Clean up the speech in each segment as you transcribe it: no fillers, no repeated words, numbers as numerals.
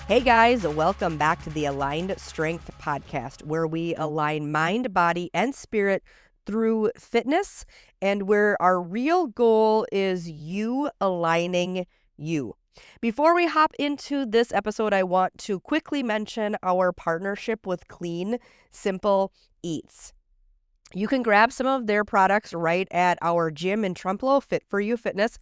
Hey guys, welcome back to the Aligned Strength Podcast, where we align mind, body, and spirit through fitness, and where our real goal is you aligning you. Before we hop into this episode, I want to quickly mention our partnership with Clean Simple Eats. You can grab some of their products right at our gym in Trempealeau, Fit for You Fitness,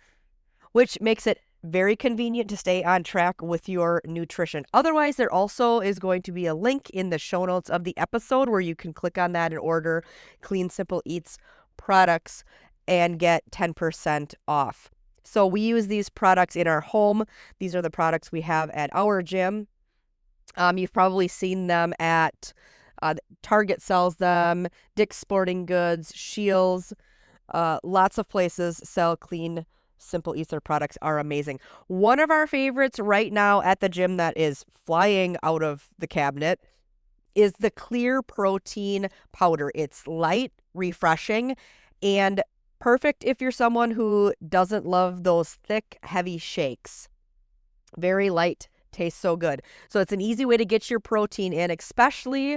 which makes it very convenient to stay on track with your nutrition. Otherwise, there also is going to be a link in the show notes of the episode where you can click on that and order Clean Simple Eats products and get 10% off. So we use these products in our home. These are the products we have at our gym. You've probably seen them at Target sells them, Dick's Sporting Goods, Shields, lots of places sell Clean Simple Eats. Their products are amazing. One of our favorites right now at the gym that is flying out of the cabinet is the Clear Protein Powder. It's light, refreshing, and perfect if you're someone who doesn't love those thick, heavy shakes. Very light, tastes so good. So it's an easy way to get your protein in, especially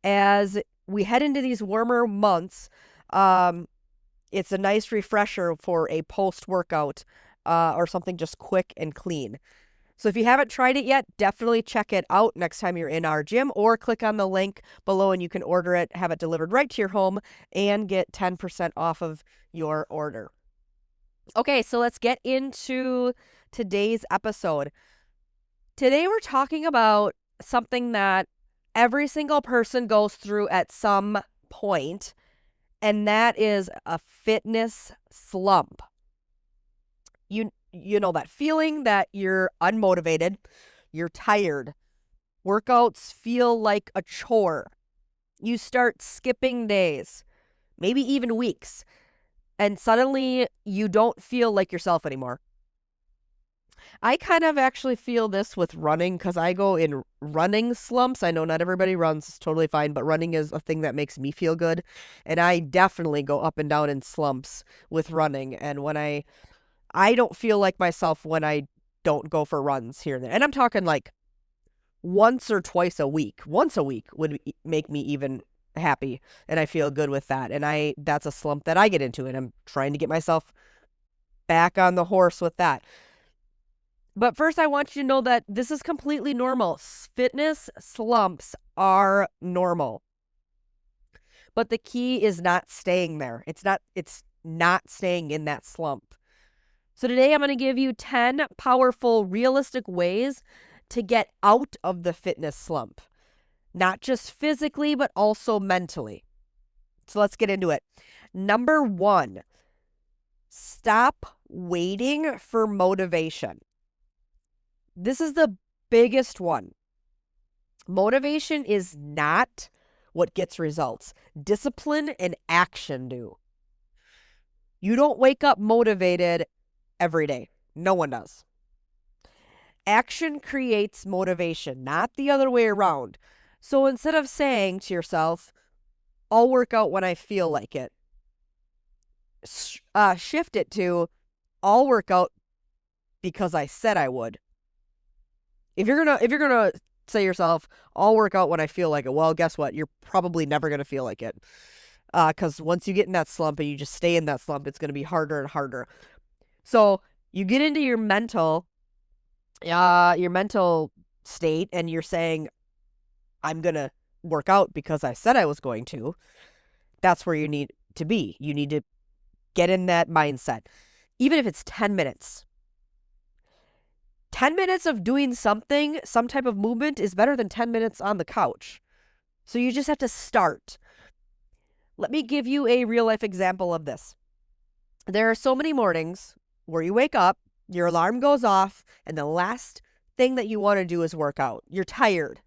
as we head into these warmer months. It's a nice refresher for a post-workout or something just quick and clean. So if you haven't tried it yet, definitely check it out next time you're in our gym, or click on the link below and you can order it, have it delivered right to your home, and get 10% off of your order. Okay, so let's get into today's episode. Today we're talking about something that every single person goes through at some point, and that is a fitness slump. You know that feeling that you're unmotivated, you're tired, workouts feel like a chore. You start skipping days, maybe even weeks, and suddenly you don't feel like yourself anymore. I kind of actually feel this with running because I go in running slumps. I know not everybody runs, it's totally fine, but running is a thing that makes me feel good. And I definitely go up and down in slumps with running. And when I don't feel like myself when I don't go for runs here and there. And I'm talking like once or twice a week. Once a week would make me even happy, and I feel good with that. And that's a slump that I get into, and I'm trying to get myself back on the horse with that. But first, I want you to know that this is completely normal. Fitness slumps are normal. But the key is not staying there. It's not staying in that slump. So today I'm going to give you 10 powerful, realistic ways to get out of the fitness slump. Not just physically, but also mentally. So let's get into it. Number 1, stop waiting for motivation. This is the biggest one. Motivation is not what gets results. Discipline and action do. You don't wake up motivated every day. No one does. Action creates motivation, not the other way around. So instead of saying to yourself, I'll work out when I feel like it, shift it to, I'll work out because I said I would. If you're gonna say to yourself, I'll work out when I feel like it, well, guess what? You're probably never gonna feel like it. Because once you get in that slump and you just stay in that slump, it's gonna be harder and harder. So you get into your mental state, and you're saying, I'm gonna work out because I said I was going to. That's where you need to be. You need to get in that mindset, even if it's 10 minutes. 10 minutes of doing something, some type of movement, is better than 10 minutes on the couch. So you just have to start. Let me give you a real life example of this. There are so many mornings where you wake up, your alarm goes off, and the last thing that you want to do is work out. You're tired.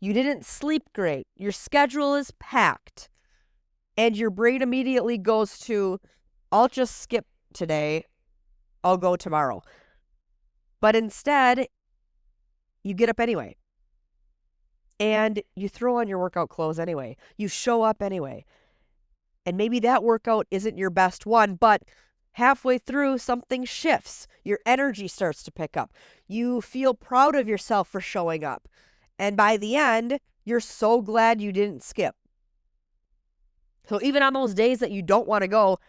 You didn't sleep great. Your schedule is packed. And your brain immediately goes to, I'll just skip today. I'll go tomorrow. But instead, you get up anyway. And you throw on your workout clothes anyway. You show up anyway. And maybe that workout isn't your best one, but Halfway through, something shifts. Your energy starts to pick up. You feel proud of yourself for showing up. And by the end, you're so glad you didn't skip. So even on those days that you don't want to go,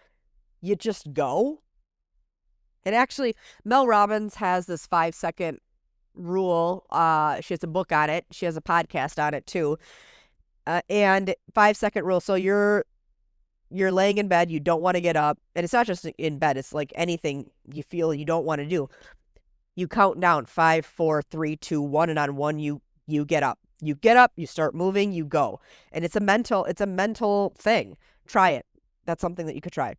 you just go. And actually, Mel Robbins has this 5-second rule. She has a book on it. She has a podcast on it too. And 5-second rule. So you're laying in bed, you don't want to get up, and it's not just in bed, it's like anything you feel you don't want to do. You count down 5, 4, 3, 2, 1, and on 1 you get up. You get up, you start moving, you go. And it's a mental thing. Try it. That's something that you could try.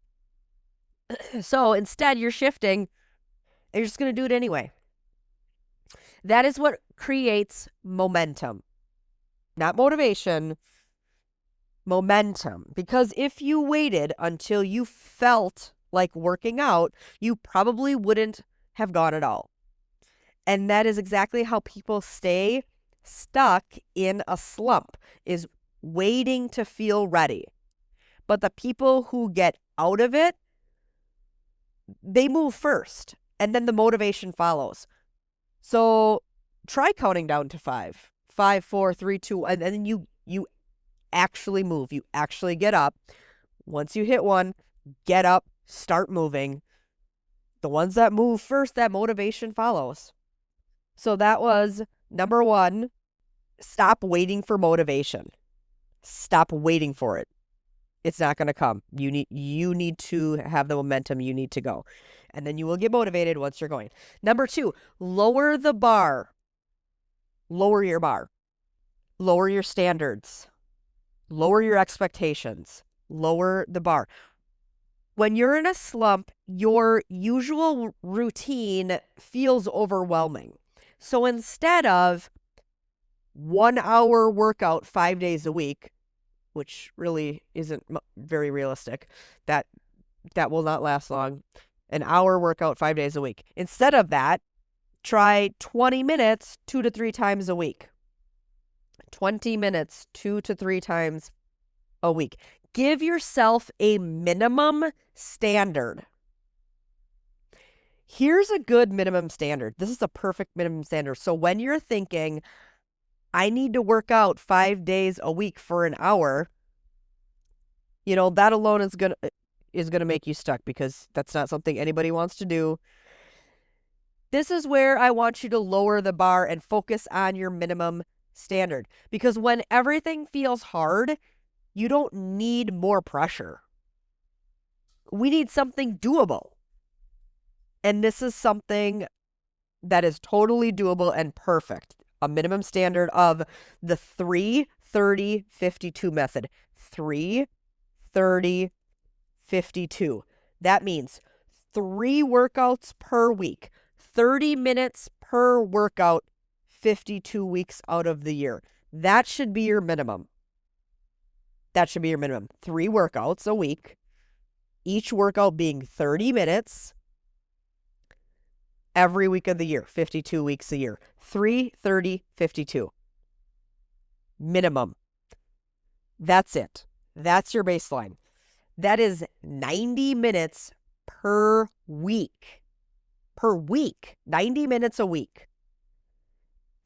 So instead you're shifting and you're just going to do it anyway. That is what creates momentum. Not motivation, momentum. Because if you waited until you felt like working out, you probably wouldn't have gone at all. And that is exactly how people stay stuck in a slump, is waiting to feel ready. But the people who get out of it, they move first, and then the motivation follows. So try counting down to 5. 5, 4, 3, 2, and then you actually move. You actually get up. Once you hit 1, get up, start moving. The ones that move first, that motivation follows. So that was number 1. Stop waiting for motivation. Stop waiting for it. It's not going to come. You need to have the momentum. You need to go. And then you will get motivated once you're going. Number 2, lower the bar. Lower your bar. Lower your standards. Lower your expectations. Lower the bar. When you're in a slump, your usual routine feels overwhelming. So instead of 1 hour workout 5 days a week, which really isn't very realistic, that will not last long. An hour workout 5 days a week. Instead of that, try 20 minutes 2 to 3 times a week. 20 minutes 2 to 3 times a week. Give yourself a minimum standard. Here's a good minimum standard. This is a perfect minimum standard. So when you're thinking, I need to work out 5 days a week for an hour, that alone is gonna make you stuck, because that's not something anybody wants to do. This is where I want you to lower the bar and focus on your minimum standard. Because when everything feels hard, you don't need more pressure. We need something doable. And this is something that is totally doable and perfect. A minimum standard of the 3-30-52 method. 3-30-52. That means 3 workouts per week, 30 minutes per workout, 52 weeks out of the year. That should be your minimum. 3 workouts a week, each workout being 30 minutes every week of the year, 52 weeks a year. 3-30-52. Minimum. That's it. That's your baseline. That is 90 minutes per week. 90 minutes a week.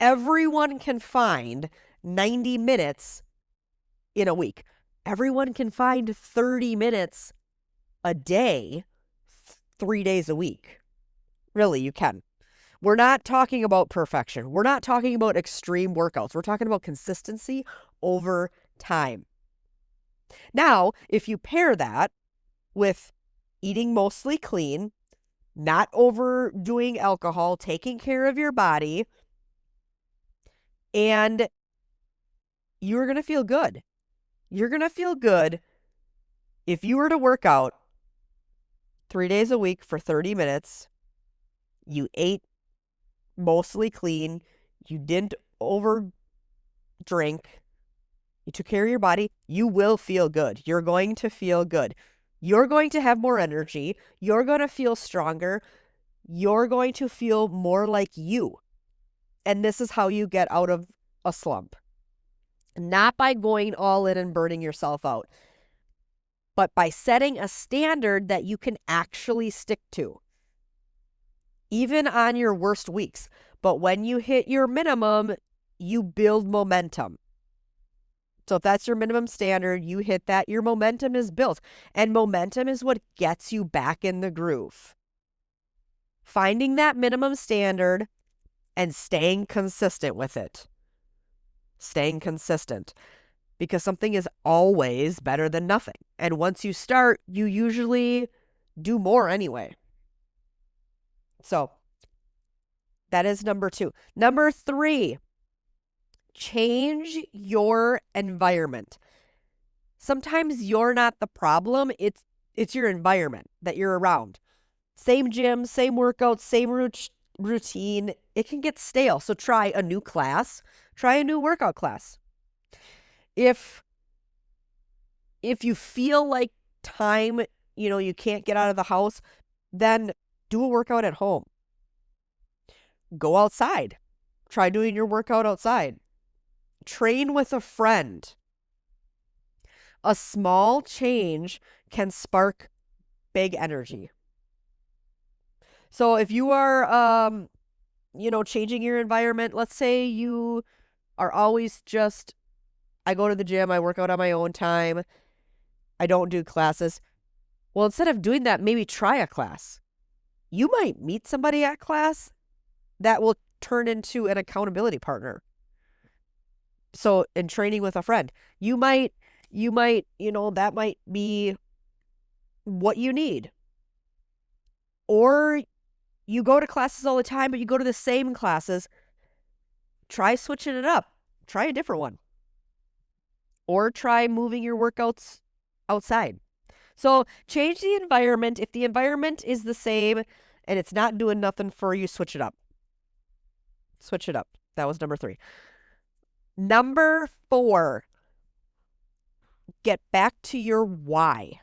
Everyone can find 90 minutes in a week. Everyone can find 30 minutes a day, 3 days a week. Really, you can. We're not talking about perfection. We're not talking about extreme workouts. We're talking about consistency over time. Now, if you pair that with eating mostly clean, not overdoing alcohol, taking care of your body, and you're going to feel good. You're going to feel good if you were to work out 3 days a week for 30 minutes. You ate mostly clean. You didn't over drink. You took care of your body. You will feel good. You're going to feel good. You're going to have more energy. You're going to feel stronger. You're going to feel more like you. And this is how you get out of a slump. Not by going all in and burning yourself out. but by setting a standard that you can actually stick to, even on your worst weeks. But when you hit your minimum, you build momentum. So if that's your minimum standard, you hit that, your momentum is built. And momentum is what gets you back in the groove. Finding that minimum standard and staying consistent with it. Staying consistent. Because something is always better than nothing. And once you start, you usually do more anyway. So that is number 2. Number 3, change your environment. Sometimes you're not the problem. It's your environment that you're around. Same gym, same workout, same routine. It can get stale. So try a new class. Try a new workout class. If you feel like time, you can't get out of the house, then do a workout at home. Go outside. Try doing your workout outside. Train with a friend. A small change can spark big energy. So if you are, changing your environment, let's say you are always just, I go to the gym, I work out on my own time, I don't do classes. Well, instead of doing that, maybe try a class. You might meet somebody at class that will turn into an accountability partner. So in training with a friend, you might, that might be what you need. Or you go to classes all the time, but you go to the same classes. Try switching it up. Try a different one. Or try moving your workouts outside. So change the environment. If the environment is the same and it's not doing nothing for you, switch it up. Switch it up. That was number 3. Number 4, get back to your why.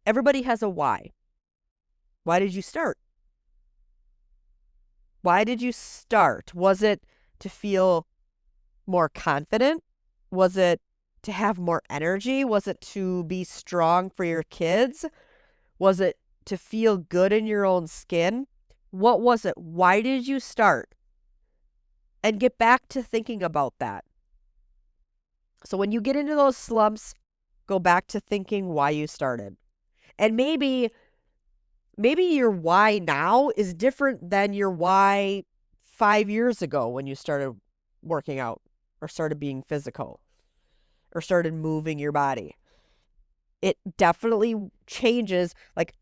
Everybody has a why. Why did you start? Why did you start? Was it to feel more confident? Was it to have more energy? Was it to be strong for your kids? Was it to feel good in your own skin? What was it? Why did you start? And get back to thinking about that. So when you get into those slumps, go back to thinking why you started. And maybe your why now is different than your why 5 years ago when you started working out or started being physical or started moving your body. It definitely changes. Like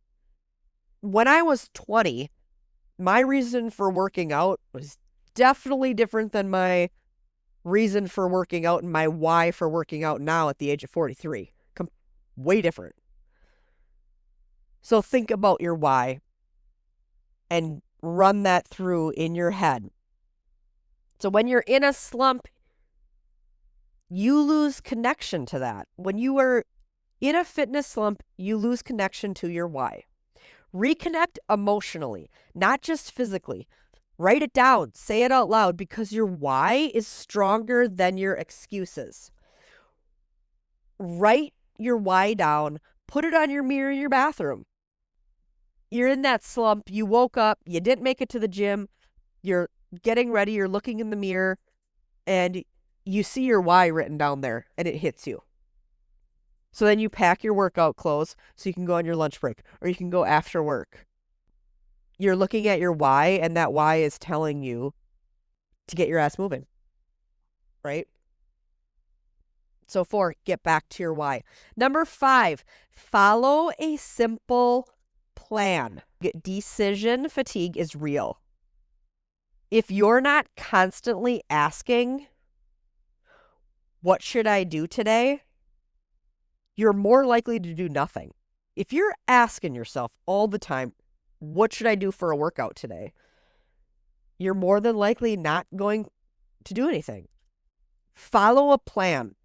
when I was 20, my reason for working out was definitely different than my reason for working out and my why for working out now at the age of 43. Way different. So think about your why and run that through in your head. So when you're in a slump, you lose connection to that. When you are in a fitness slump, you lose connection to your why. Reconnect emotionally, not just physically. Write it down, say it out loud, because your why is stronger than your excuses. Write your why down, put it on your mirror in your bathroom. You're in that slump, you woke up, you didn't make it to the gym, you're getting ready, you're looking in the mirror, and you see your why written down there, and it hits you. So then you pack your workout clothes so you can go on your lunch break, or you can go after work. You're looking at your why, and that why is telling you to get your ass moving, right? So 4, get back to your why. Number 5, follow a simple plan. Decision fatigue is real. If you're not constantly asking, what should I do today? You're more likely to do nothing. If you're asking yourself all the time, what should I do for a workout today? You're more than likely not going to do anything. Follow a plan.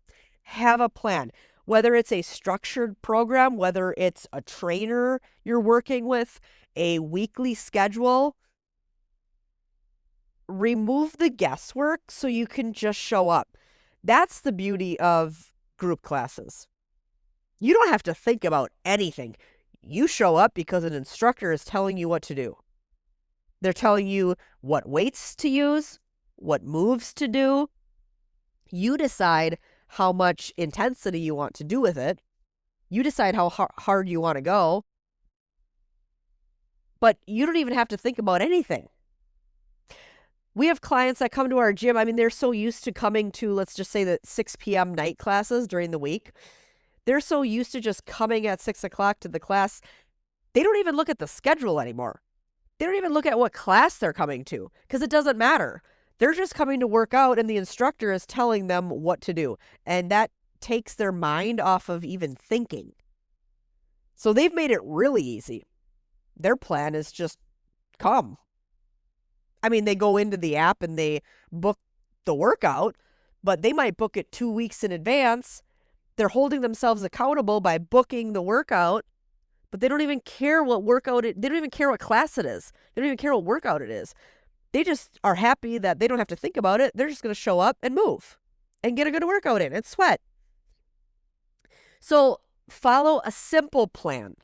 Have a plan. Whether it's a structured program, whether it's a trainer you're working with, a weekly schedule, remove the guesswork so you can just show up. That's the beauty of group classes. You don't have to think about anything. You show up because an instructor is telling you what to do. They're telling you what weights to use, what moves to do. You decide how much intensity you want to do with it. You decide how hard you want to go. But you don't even have to think about anything. We have clients that come to our gym. I mean, they're so used to coming to, let's just say, the 6 p.m. night classes during the week. They're so used to just coming at 6 o'clock to the class. They don't even look at the schedule anymore. They don't even look at what class they're coming to because it doesn't matter. They're just coming to work out and the instructor is telling them what to do. And that takes their mind off of even thinking. So they've made it really easy. Their plan is just come. I mean, they go into the app and they book the workout, but they might book it 2 weeks in advance. They're holding themselves accountable by booking the workout, but they don't even care what workout they don't even care what class it is. They don't even care what workout it is. They just are happy that they don't have to think about it. They're just going to show up and move and get a good workout in and sweat. So follow a simple plan.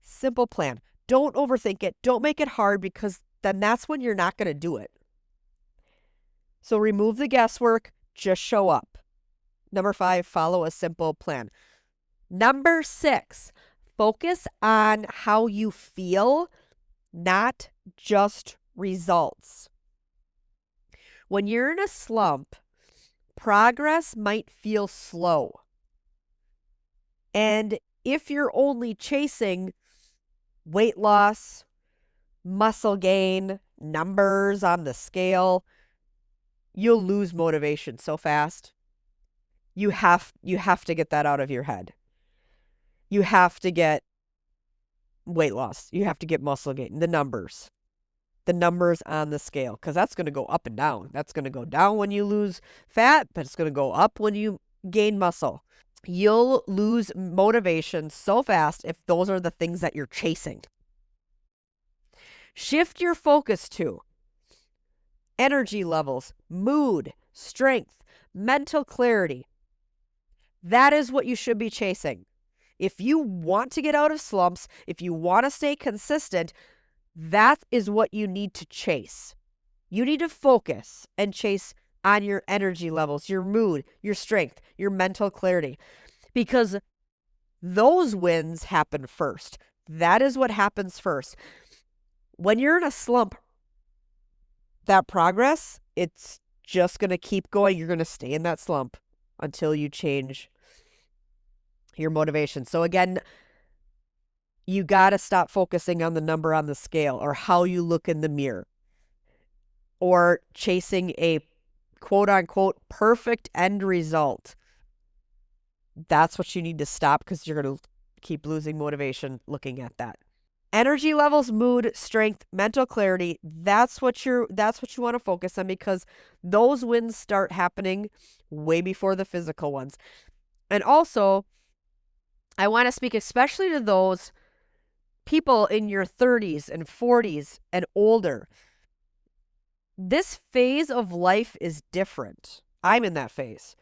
Simple plan. Don't overthink it. Don't make it hard because then that's when you're not going to do it. So remove the guesswork. Just show up. Number 5, follow a simple plan. Number 6, focus on how you feel, not just results. When you're in a slump, progress might feel slow. And if you're only chasing weight loss, muscle gain, numbers on the scale, you'll lose motivation so fast. You have to get that out of your head. You have to get weight loss. You have to get muscle gain, the numbers on the scale, because that's going to go up and down. That's going to go down when you lose fat, but it's going to go up when you gain muscle. You'll lose motivation so fast if those are the things that you're chasing. Shift your focus to energy levels, mood, strength, mental clarity. That is what you should be chasing. If you want to get out of slumps, if you want to stay consistent, that is what you need to chase. You need to focus and chase on your energy levels, your mood, your strength, your mental clarity, because those wins happen first. That is what happens first. When you're in a slump, that progress, it's just going to keep going. You're going to stay in that slump until you change your motivation. So again, you got to stop focusing on the number on the scale or how you look in the mirror or chasing a quote unquote perfect end result. That's what you need to stop, because you're going to keep losing motivation looking at that. Energy levels, mood, strength, mental clarity, that's what you want to focus on, because those wins start happening way before the physical ones. And also, I want to speak especially to those people in your 30s and 40s and older. This phase of life is different. I'm in that phase.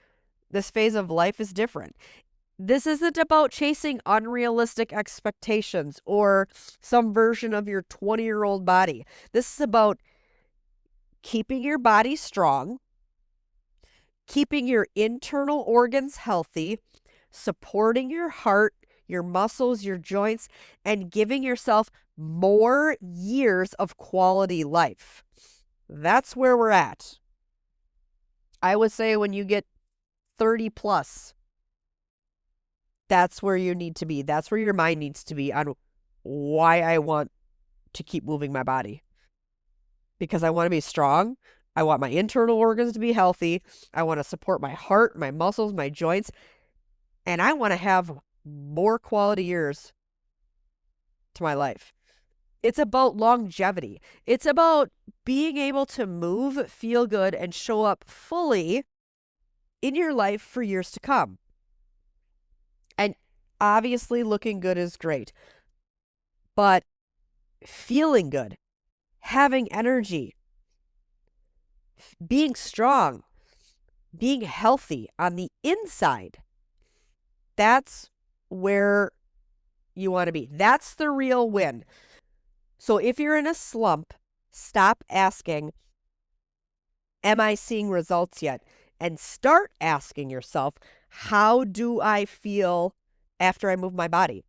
This phase of life is different. This isn't about chasing unrealistic expectations or some version of your 20-year-old body. This is about keeping your body strong, keeping your internal organs healthy, supporting your heart, your muscles, your joints, and giving yourself more years of quality life. That's where we're at. I would say when you get 30 plus, that's where you need to be. That's where your mind needs to be on why I want to keep moving my body. Because I want to be strong. I want my internal organs to be healthy. I want to support my heart, my muscles, my joints. And I want to have more quality years to my life. It's about longevity. It's about being able to move, feel good, and show up fully in your life for years to come. And obviously looking good is great, but feeling good, having energy, being strong, being healthy on the inside, That's where you want to be. That's the real win. So if you're in a slump, stop asking, am I seeing results yet? And start asking yourself, how do I feel after I move my body?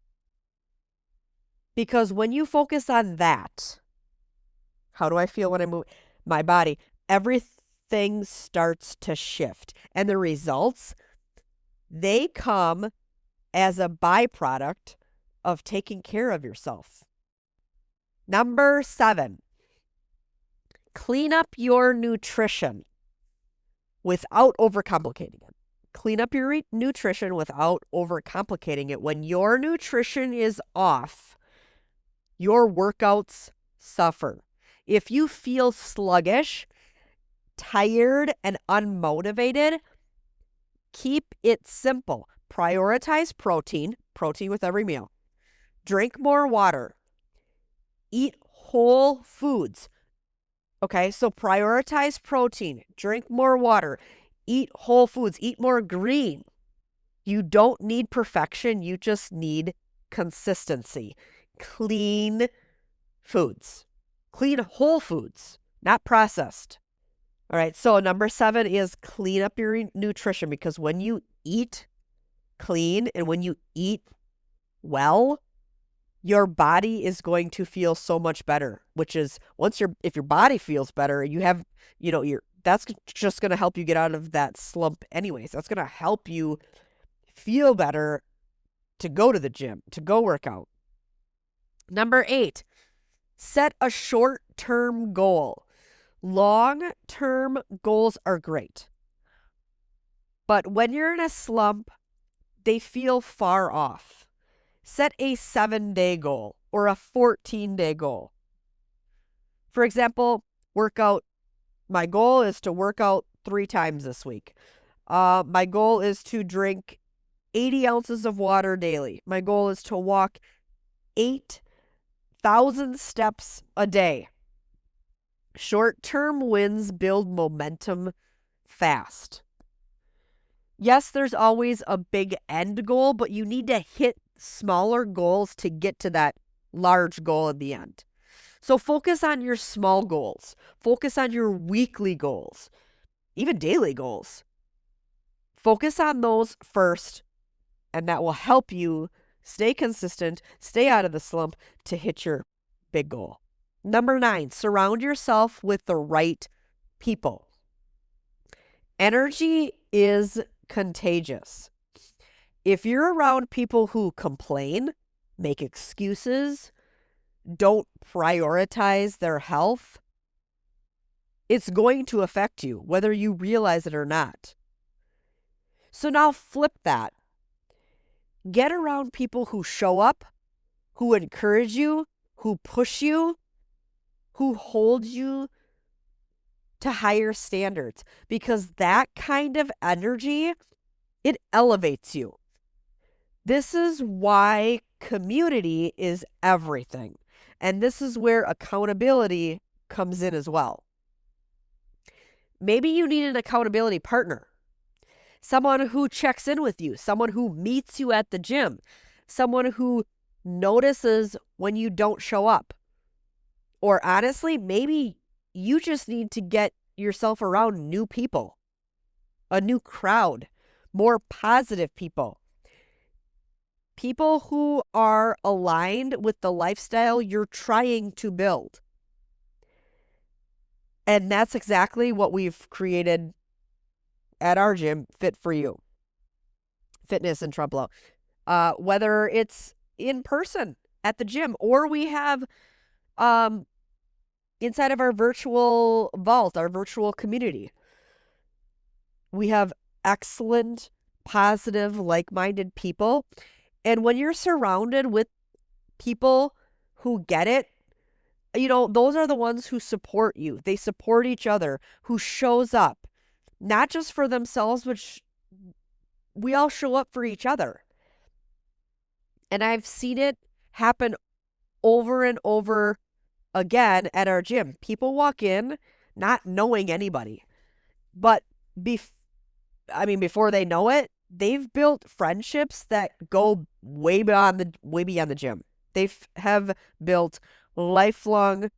Because when you focus on that, how do I feel when I move my body? Everything starts to shift. And the results, they come as a byproduct of taking care of yourself. Number 7, clean up your nutrition without overcomplicating it. Clean up your nutrition without overcomplicating it. When your nutrition is off, your workouts suffer. If you feel sluggish, tired, and unmotivated, keep it simple. Prioritize protein with every meal. Drink more water. Eat whole foods. Okay, so prioritize protein, drink more water, eat whole foods, eat more green. You don't need perfection, you just need consistency. Clean foods, clean whole foods, not processed. All right, so number 7 is clean up your nutrition, because when you eat clean and when you eat well, your body is going to feel so much better, which is if your body feels better, you have, that's just going to help you get out of that slump anyways. That's going to help you feel better to go to the gym, to go work out. Number 8, set a short-term goal. Long-term goals are great, but when you're in a slump, they feel far off. Set a 7-day goal or a 14-day goal. For example, my goal is to work out 3 times this week. My goal is to drink 80 ounces of water daily. My goal is to walk 8,000 steps a day. Short-term wins build momentum fast. Yes, there's always a big end goal, but you need to hit smaller goals to get to that large goal in the end. So focus on your small goals. Focus on your weekly goals, even daily goals. Focus on those first, and that will help you stay consistent, stay out of the slump to hit your big goal. Number 9, surround yourself with the right people. Energy is contagious. If you're around people who complain, make excuses, don't prioritize their health, it's going to affect you, whether you realize it or not. So now flip that. Get around people who show up, who encourage you, who push you, who hold you to higher standards, because that kind of energy, it elevates you. This is why community is everything. And this is where accountability comes in as well. Maybe you need an accountability partner, someone who checks in with you, someone who meets you at the gym, someone who notices when you don't show up. Or honestly, maybe you just need to get yourself around new people, a new crowd, more positive people. People who are aligned with the lifestyle you're trying to build. And that's exactly what we've created at our gym, Fit For You, Fitness in Trumbull. Whether it's in person at the gym, or we have inside of our virtual vault, our virtual community, we have excellent, positive, like-minded people. And when you're surrounded with people who get it, those are the ones who support you. They support each other, who shows up, not just for themselves, but we all show up for each other. And I've seen it happen over and over again at our gym. People walk in not knowing anybody, but before they know it, they've built friendships that go way beyond the gym. Have built lifelong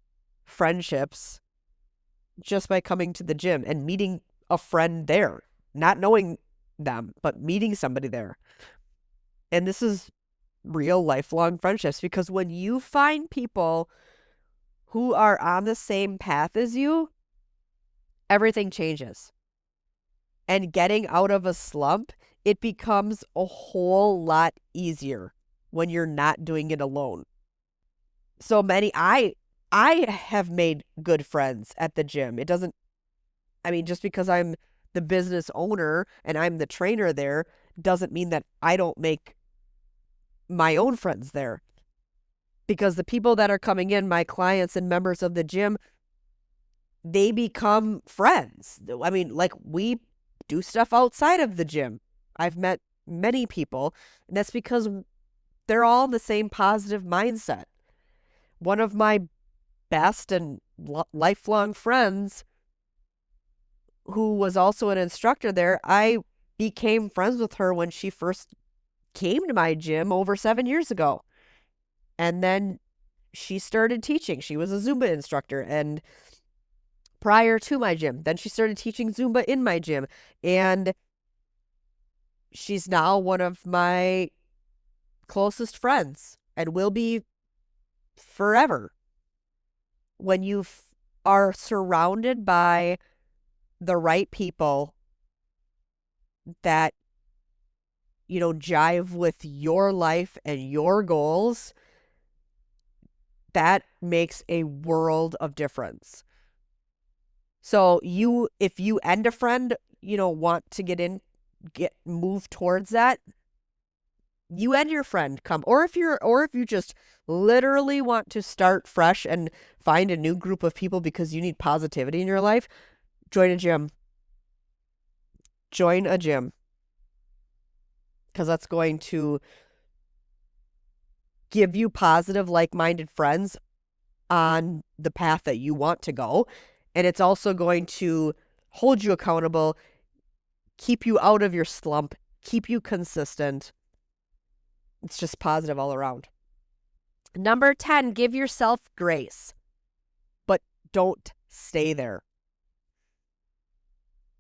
friendships just by coming to the gym and meeting a friend there, not knowing them, but meeting somebody there. And this is real lifelong friendships, because when you find people who are on the same path as you, everything changes. And getting out of a slump, it becomes a whole lot easier when you're not doing it alone. So many, I have made good friends at the gym. It doesn't, I mean, just because I'm the business owner and I'm the trainer there doesn't mean that I don't make my own friends there. Because the people that are coming in, my clients and members of the gym, they become friends. I mean, like, we do stuff outside of the gym. I've met many people, and that's because they're all in the same positive mindset. One of my best and lifelong friends, who was also an instructor there, I became friends with her when she first came to my gym over 7 years ago. And then she started teaching. She was a Zumba instructor, and prior to my gym, then she started teaching Zumba in my gym, and she's now one of my closest friends and will be forever. When you are surrounded by the right people that, jive with your life and your goals, that makes a world of difference. So if you and a friend, want to move towards that, you and your friend come. Or if you just literally want to start fresh and find a new group of people because you need positivity in your life, join a gym. Join a gym. Because that's going to give you positive, like-minded friends on the path that you want to go. And it's also going to hold you accountable, keep you out of your slump, keep you consistent. It's just positive all around. Number 10, give yourself grace, but don't stay there.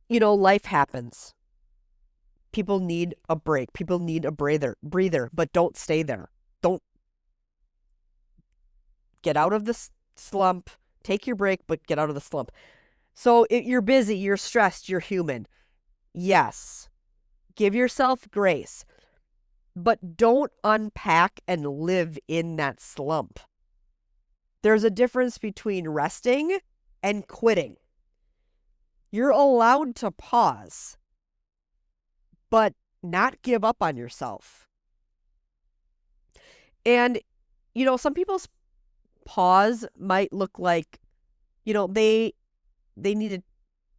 Life happens. People need a break. People need a breather, but don't stay there. Don't get out of the slump. Take your break, but get out of the slump. So you're busy, you're stressed, you're human. Yes, give yourself grace, but don't unpack and live in that slump. There's a difference between resting and quitting. You're allowed to pause, but not give up on yourself. And, some people's pause might look like, they needed,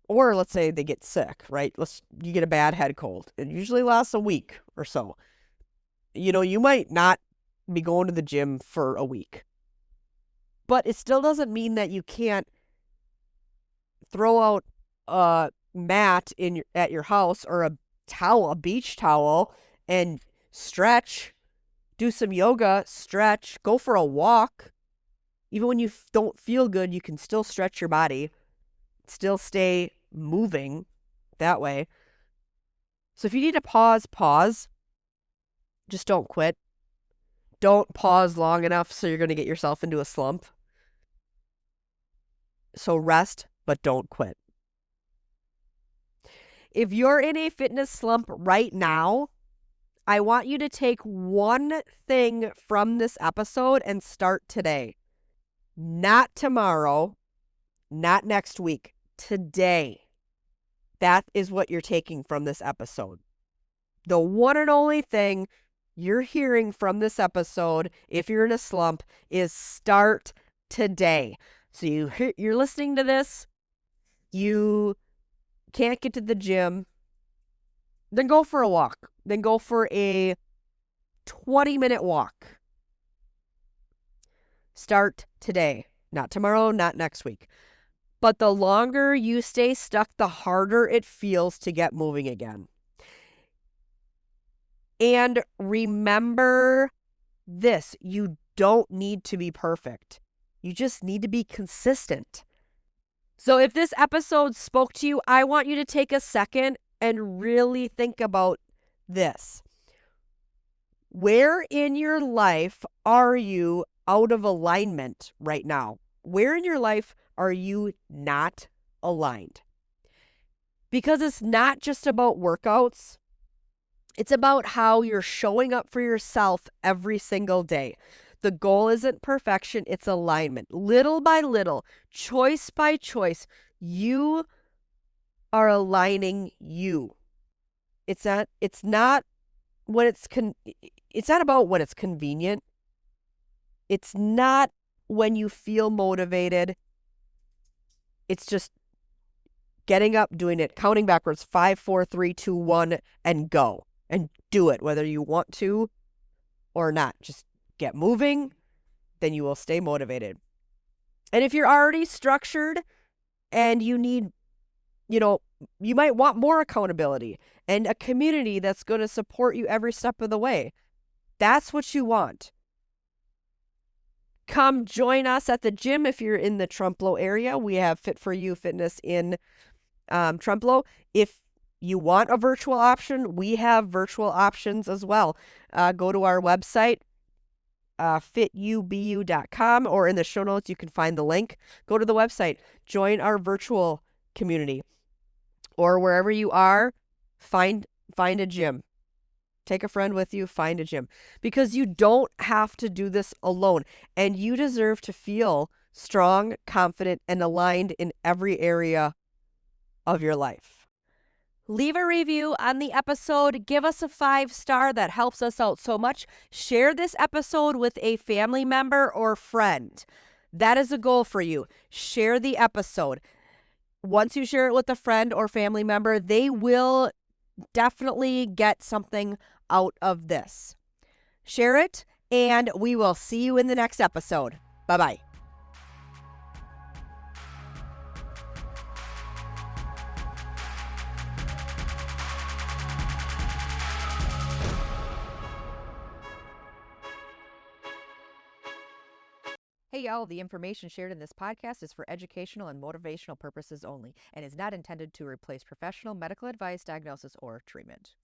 or let's say they get sick, right? You get a bad head cold. It usually lasts a week or so. You might not be going to the gym for a week, but it still doesn't mean that you can't throw out a mat at your house, or a beach towel, and stretch, do some yoga, stretch, go for a walk. Even when you don't feel good, you can still stretch your body, still stay moving that way. So if you need to pause. Just don't quit. Don't pause long enough so you're going to get yourself into a slump. So rest, but don't quit. If you're in a fitness slump right now, I want you to take one thing from this episode and start today. Not tomorrow, not next week, today. That is what you're taking from this episode. The one and only thing you're hearing from this episode, if you're in a slump, is start today. So you're listening to this, you can't get to the gym, then go for a walk. Then go for a 20-minute walk. Start today. Not tomorrow, not next week. But the longer you stay stuck, the harder it feels to get moving again. And remember this, you don't need to be perfect. You just need to be consistent. So if this episode spoke to you, I want you to take a second and really think about this. Where in your life are you out of alignment right now? Where in your life are you not aligned? Because it's not just about workouts. It's about how you're showing up for yourself every single day. The goal isn't perfection, it's alignment. Little by little, choice by choice, you are aligning you. It's not about when it's convenient. It's not when you feel motivated. It's just getting up, doing it, counting backwards, 5, 4, 3, 2, 1, and go. And do it, whether you want to or not. Just get moving, then you will stay motivated. And if you're already structured and you need, you might want more accountability and a community that's going to support you every step of the way. That's what you want. Come join us at the gym if you're in the Trumpelow area. We have Fit for You Fitness in Trumpelow. If you want a virtual option, we have virtual options as well. Go to our website, fitubu.com, or in the show notes, you can find the link. Go to the website, join our virtual community, or wherever you are, find a gym. Take a friend with you, find a gym, because you don't have to do this alone, and you deserve to feel strong, confident, and aligned in every area of your life. Leave a review on the episode. Give us a 5-star. That helps us out so much. Share this episode with a family member or friend. That is a goal for you. Share the episode. Once you share it with a friend or family member, they will definitely get something out of this. Share it, and we will see you in the next episode. Bye-bye. Hey y'all, the information shared in this podcast is for educational and motivational purposes only and is not intended to replace professional medical advice, diagnosis, or treatment.